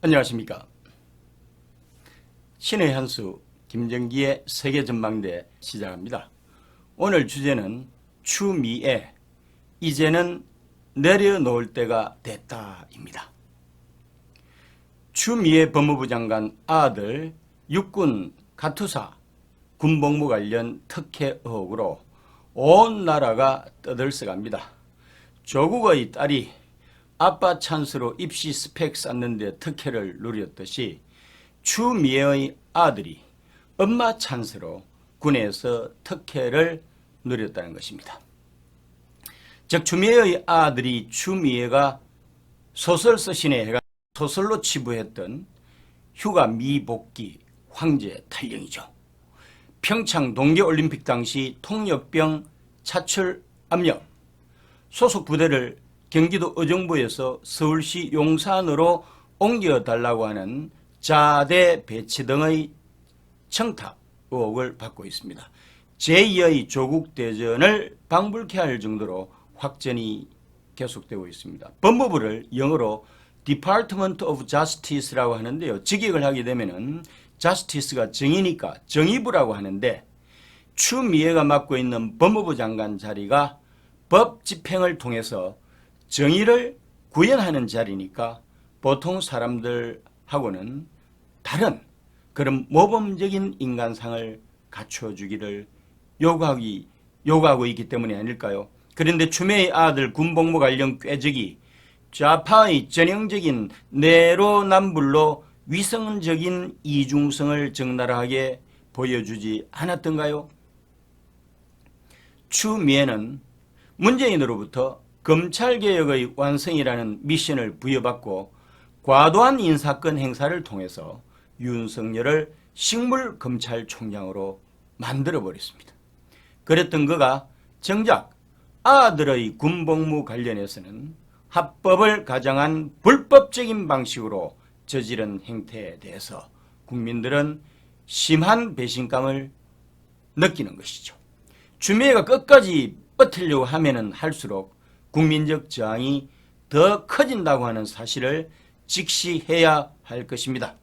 안녕하십니까. 신의 한수 김정기의 세계전망대 시작합니다. 오늘 주제는 추미애, 이제는 내려놓을 때가 됐다입니다. 추미애 법무부 장관 아들 육군 가투사 군복무 관련 특혜 의혹으로 온 나라가 떠들썩합니다. 조국의 딸이 아빠 찬스로 입시 스펙 쌓는데 특혜를 누렸듯이 추미애의 아들이 엄마 찬스로 군에서 특혜를 누렸다는 것입니다. 즉 추미애의 아들이 추미애가 소설 쓰신에 해가 소설로 치부했던 휴가 미복귀 황제 탈영이죠. 평창 동계올림픽 당시 통역병 차출 압력, 소속 부대를 경기도 의정부에서 서울시 용산으로 옮겨달라고 하는 자대 배치 등의 청탁 의혹을 받고 있습니다. 제2의 조국대전을 방불케 할 정도로 확전이 계속되고 있습니다. 법무부를 영어로 Department of Justice라고 하는데요. 직역을 하게 되면은 Justice가 정의니까 정의부라고 하는데, 추미애가 맡고 있는 법무부 장관 자리가 법 집행을 통해서 정의를 구현하는 자리니까 보통 사람들하고는 다른 그런 모범적인 인간상을 갖춰주기를 요구하고 있기 때문이 아닐까요? 그런데 추미애의 아들 군복무 관련 꾀적이 좌파의 전형적인 내로남불로 위성적인 이중성을 적나라하게 보여주지 않았던가요? 추미애는 문재인으로부터 검찰개혁의 완성이라는 미션을 부여받고 과도한 인사권 행사를 통해서 윤석열을 식물검찰총장으로 만들어버렸습니다. 그랬던 그가 정작 아들의 군복무 관련해서는 합법을 가장한 불법적인 방식으로 저지른 행태에 대해서 국민들은 심한 배신감을 느끼는 것이죠. 추미애가 끝까지 버티려고 하면은 할수록 국민적 저항이 더 커진다고 하는 사실을 직시해야 할 것입니다.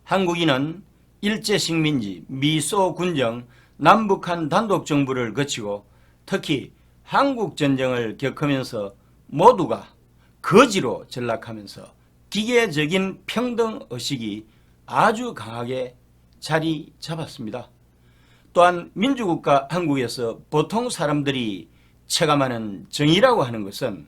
한국인은 일제식민지, 미소군정, 남북한 단독정부를 거치고 특히 한국전쟁을 겪으면서 모두가 거지로 전락하면서 기계적인 평등의식이 아주 강하게 자리 잡았습니다. 또한 민주국가 한국에서 보통 사람들이 체감하는 정의라고 하는 것은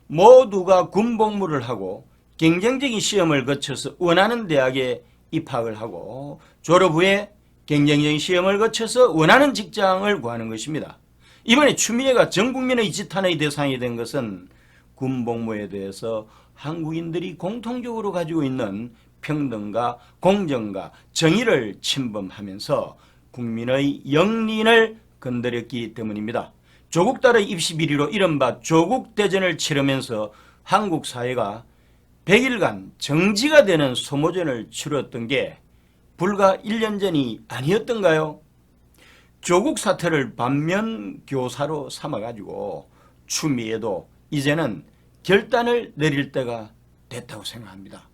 모두가 군복무를 하고 경쟁적인 시험을 거쳐서 원하는 대학에 입학을 하고 졸업 후에 경쟁적인 시험을 거쳐서 원하는 직장을 구하는 것입니다. 이번에 추미애가 전 국민의 지탄의 대상이 된 것은 군복무에 대해서 한국인들이 공통적으로 가지고 있는 평등과 공정과 정의를 침범하면서 국민의 영린을 건드렸기 때문입니다. 조국 딸의 입시 비리로 이른바 조국대전을 치르면서 한국 사회가 100일간 정지가 되는 소모전을 치렀던 게 불과 1년 전이 아니었던가요? 조국 사태를 반면교사로 삼아가지고 추미애도 이제는 결단을 내릴 때가 됐다고 생각합니다.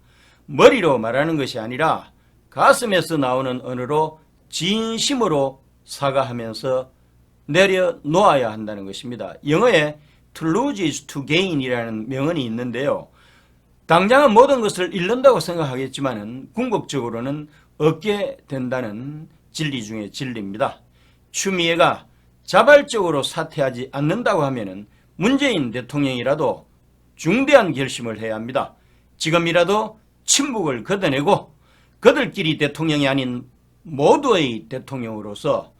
머리로 말하는 것이 아니라 가슴에서 나오는 언어로 진심으로 사과하면서 내려놓아야 한다는 것입니다. 영어에 to lose is to gain이라는 명언이 있는데요. 당장은 모든 것을 잃는다고 생각하겠지만 궁극적으로는 얻게 된다는 진리 중에 진리입니다. 추미애가 자발적으로 사퇴하지 않는다고 하면 문재인 대통령이라도 중대한 결심을 해야 합니다. 지금이라도 친북을 걷어내고 그들끼리 대통령이 아닌 모두의 대통령으로서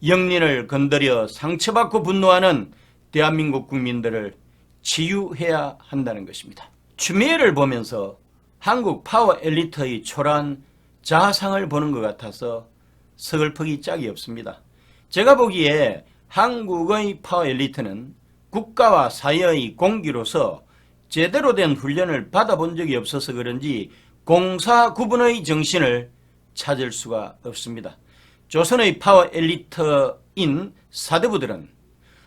영린을 건드려 상처받고 분노하는 대한민국 국민들을 치유해야 한다는 것입니다. 추미애를 보면서 한국 파워 엘리트의 초라한 자상을 보는 것 같아서 서글프기 짝이 없습니다. 제가 보기에 한국의 파워 엘리트는 국가와 사회의 공기로서 제대로 된 훈련을 받아본 적이 없어서 그런지 공사 구분의 정신을 찾을 수가 없습니다. 조선의 파워 엘리트인 사대부들은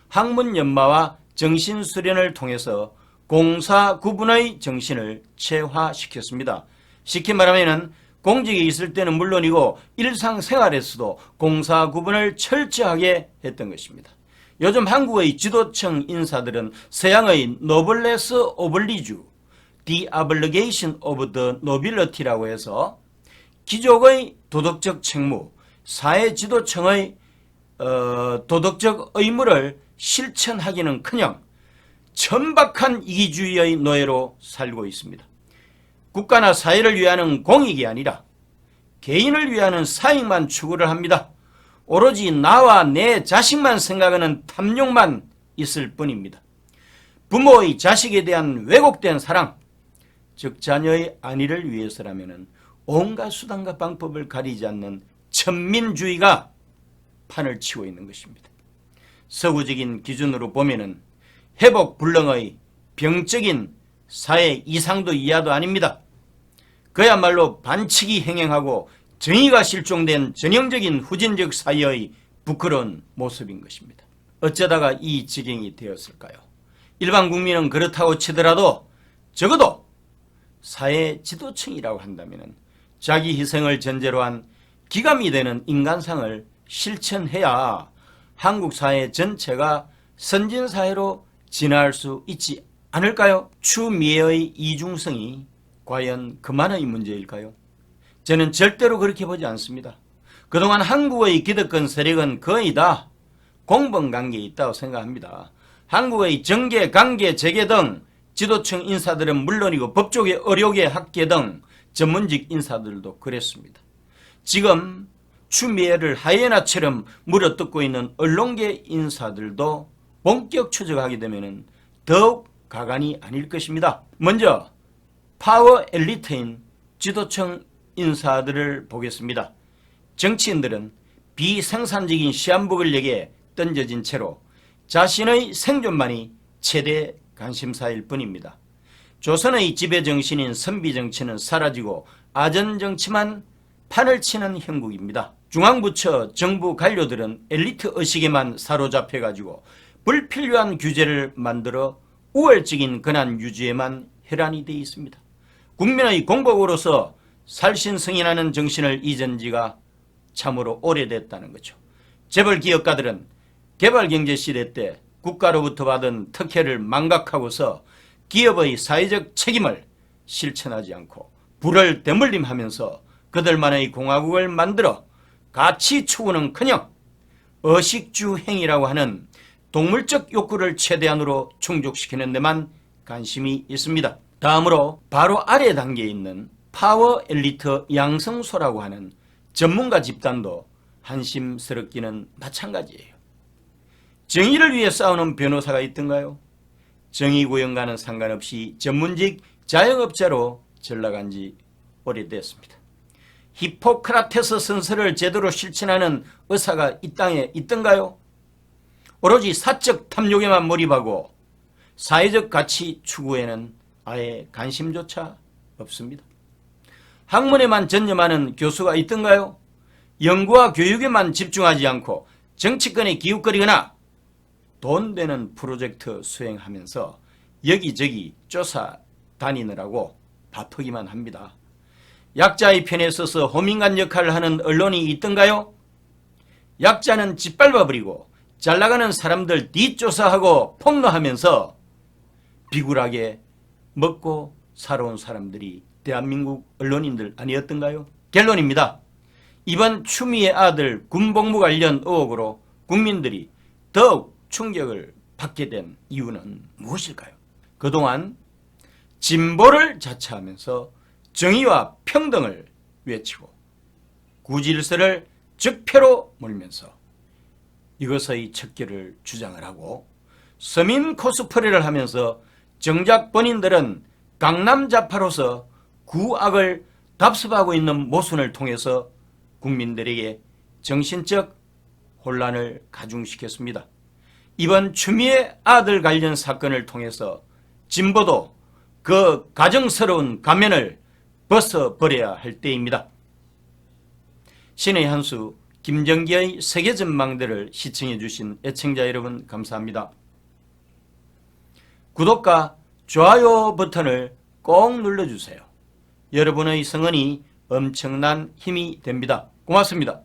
학문 연마와 정신수련을 통해서 공사구분의 정신을 체화시켰습니다. 쉽게 말하면 공직에 있을 때는 물론이고 일상생활에서도 공사구분을 철저하게 했던 것입니다. 요즘 한국의 지도층 인사들은 서양의 노블레스 오블리주, the obligation of the nobility라고 해서 귀족의 도덕적 책무, 사회 지도층의 도덕적 의무를 실천하기는커녕 천박한 이기주의의 노예로 살고 있습니다. 국가나 사회를 위하는 공익이 아니라 개인을 위하는 사익만 추구를 합니다. 오로지 나와 내 자식만 생각하는 탐욕만 있을 뿐입니다. 부모의 자식에 대한 왜곡된 사랑, 즉 자녀의 안위를 위해서라면 온갖 수단과 방법을 가리지 않는 천민주의가 판을 치고 있는 것입니다. 서구적인 기준으로 보면은 회복 불능의 병적인 사회 이상도 이하도 아닙니다. 그야말로 반칙이 행행하고 정의가 실종된 전형적인 후진적 사회의 부끄러운 모습인 것입니다. 어쩌다가 이 지경이 되었을까요? 일반 국민은 그렇다고 치더라도 적어도 사회 지도층이라고 한다면 자기 희생을 전제로 한 기감이 되는 인간상을 실천해야 한국 사회 전체가 선진사회로 진화할 수 있지 않을까요? 추미애의 이중성이 과연 그만의 문제일까요? 저는 절대로 그렇게 보지 않습니다. 그동안 한국의 기득권 세력은 거의 다 공범관계에 있다고 생각합니다. 한국의 정계, 관계, 재계 등 지도층 인사들은 물론이고 법조계, 의료계, 학계 등 전문직 인사들도 그랬습니다. 지금 추미애를 하이에나처럼 물어뜯고 있는 언론계 인사들도 본격 추적하게 되면 더욱 가관이 아닐 것입니다. 먼저 파워 엘리트인 지도층 인사들을 보겠습니다. 정치인들은 비생산적인 시한부근력에 던져진 채로 자신의 생존만이 최대 관심사일 뿐입니다. 조선의 지배정신인 선비정치는 사라지고 아전정치만 판을 치는 형국입니다. 중앙부처 정부 관료들은 엘리트 의식에만 사로잡혀가지고 불필요한 규제를 만들어 우월적인 권한 유지에만 혈안이 되어 있습니다. 국민의 공복으로서 살신성인하는 정신을 잊은 지가 참으로 오래됐다는 거죠. 재벌 기업가들은 개발경제 시대 때 국가로부터 받은 특혜를 망각하고서 기업의 사회적 책임을 실천하지 않고 부를 대물림하면서 그들만의 공화국을 만들어 가치 추구는커녕 의식주 행위라고 하는 동물적 욕구를 최대한으로 충족시키는 데만 관심이 있습니다. 다음으로 바로 아래 단계에 있는 파워 엘리트 양성소라고 하는 전문가 집단도 한심스럽기는 마찬가지예요. 정의를 위해 싸우는 변호사가 있던가요? 정의구현과는 상관없이 전문직 자영업자로 전락한 지 오래됐습니다. 히포크라테스 선서를 제대로 실천하는 의사가 이 땅에 있던가요? 오로지 사적 탐욕에만 몰입하고 사회적 가치 추구에는 아예 관심조차 없습니다. 학문에만 전념하는 교수가 있던가요? 연구와 교육에만 집중하지 않고 정치권에 기웃거리거나 돈 되는 프로젝트 수행하면서 여기저기 쫓아 다니느라고 바쁘기만 합니다. 약자의 편에 서서 호민관 역할을 하는 언론이 있던가요? 약자는 짓밟아버리고 잘나가는 사람들 뒷조사하고 폭로하면서 비굴하게 먹고 살아온 사람들이 대한민국 언론인들 아니었던가요? 결론입니다. 이번 추미애 아들 군복무 관련 의혹으로 국민들이 더욱 충격을 받게 된 이유는 무엇일까요? 그동안 진보를 자처하면서 정의와 평등을 외치고 구질서를 적폐로 몰면서 이것의 척결을 주장을 하고 서민 코스프레를 하면서 정작 본인들은 강남자파로서 구악을 답습하고 있는 모순을 통해서 국민들에게 정신적 혼란을 가중시켰습니다. 이번 추미애 아들 관련 사건을 통해서 진보도 그 가정스러운 가면을 벗어버려야 할 때입니다. 신의 한수 김정기의 세계전망대를 시청해 주신 애청자 여러분 감사합니다. 구독과 좋아요 버튼을 꼭 눌러주세요. 여러분의 성원이 엄청난 힘이 됩니다. 고맙습니다.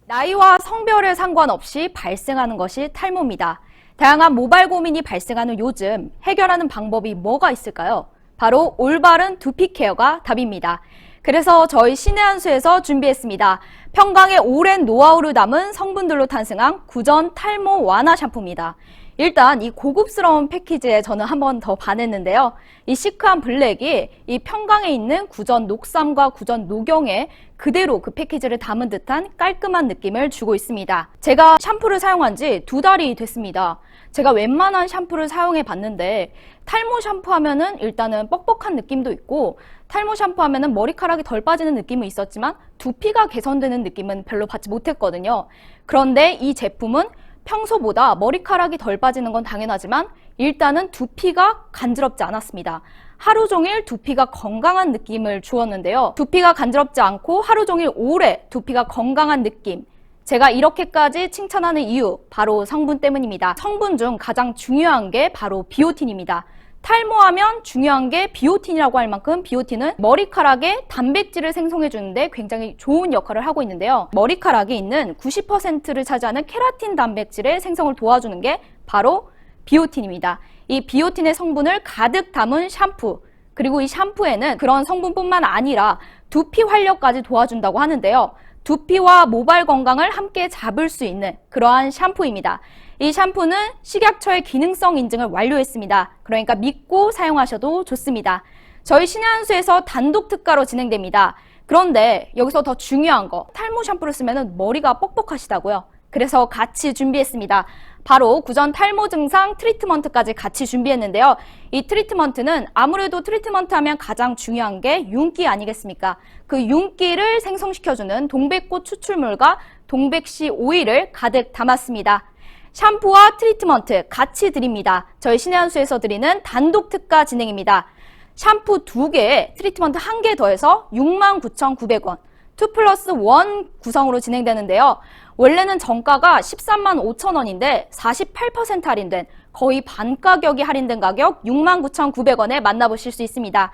나이와 성별에 상관없이 발생하는 것이 탈모입니다. 다양한 모발 고민이 발생하는 요즘 해결하는 방법이 뭐가 있을까요? 바로 올바른 두피 케어가 답입니다. 그래서 저희 신의 한 수에서 준비했습니다. 평강의 오랜 노하우를 담은 성분들로 탄생한 구전 탈모 완화 샴푸입니다. 일단 이 고급스러운 패키지에 저는 한 번 더 반했는데요. 이 시크한 블랙이 이 평강에 있는 구전 녹삼과 구전 녹용에 그대로 그 패키지를 담은 듯한 깔끔한 느낌을 주고 있습니다. 제가 샴푸를 사용한 지 2달이 됐습니다. 제가 웬만한 샴푸를 사용해 봤는데 탈모 샴푸 하면은 일단은 뻑뻑한 느낌도 있고 탈모 샴푸 하면은 머리카락이 덜 빠지는 느낌은 있었지만 두피가 개선되는 느낌은 별로 받지 못했거든요. 그런데 이 제품은 평소보다 머리카락이 덜 빠지는 건 당연하지만 일단은 두피가 간지럽지 않았습니다. 하루 종일 두피가 건강한 느낌을 주었는데요. 두피가 간지럽지 않고 하루 종일 오래 두피가 건강한 느낌. 제가 이렇게까지 칭찬하는 이유 바로 성분 때문입니다. 성분 중 가장 중요한 게 바로 비오틴입니다. 탈모하면 중요한 게 비오틴이라고 할 만큼 비오틴은 머리카락에 단백질을 생성해 주는데 굉장히 좋은 역할을 하고 있는데요. 머리카락에 있는 90%를 차지하는 케라틴 단백질의 생성을 도와주는 게 바로 비오틴입니다. 이 비오틴의 성분을 가득 담은 샴푸, 그리고 이 샴푸에는 그런 성분뿐만 아니라 두피 활력까지 도와준다고 하는데요. 두피와 모발 건강을 함께 잡을 수 있는 그러한 샴푸입니다. 이 샴푸는 식약처의 기능성 인증을 완료했습니다. 그러니까 믿고 사용하셔도 좋습니다. 저희 신의 한 수에서 단독 특가로 진행됩니다. 그런데 여기서 더 중요한 거, 탈모 샴푸를 쓰면 머리가 뻑뻑하시다고요. 그래서 같이 준비했습니다. 바로 구전 탈모 증상 트리트먼트까지 같이 준비했는데요. 이 트리트먼트는 아무래도 트리트먼트 하면 가장 중요한 게 윤기 아니겠습니까? 그 윤기를 생성시켜주는 동백꽃 추출물과 동백씨 오일을 가득 담았습니다. 샴푸와 트리트먼트 같이 드립니다. 저희 신의 한 수에서 드리는 단독 특가 진행입니다. 샴푸 2개에 트리트먼트 1개 더해서 69,900원, 2+1 구성으로 진행되는데요. 원래는 정가가 13만 5천 원인데 48% 할인된 거의 반 가격이 할인된 가격 69,900원에 만나보실 수 있습니다.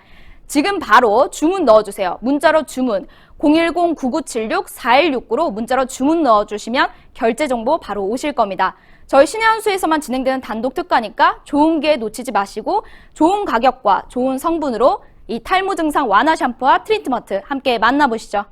지금 바로 주문 넣어주세요. 문자로 주문 010-9976-4169로 문자로 주문 넣어주시면 결제 정보 바로 오실 겁니다. 저희 신의 한 수에서만 진행되는 단독 특가니까 좋은 기회 놓치지 마시고 좋은 가격과 좋은 성분으로 이 탈모 증상 완화 샴푸와 트리트먼트 함께 만나보시죠.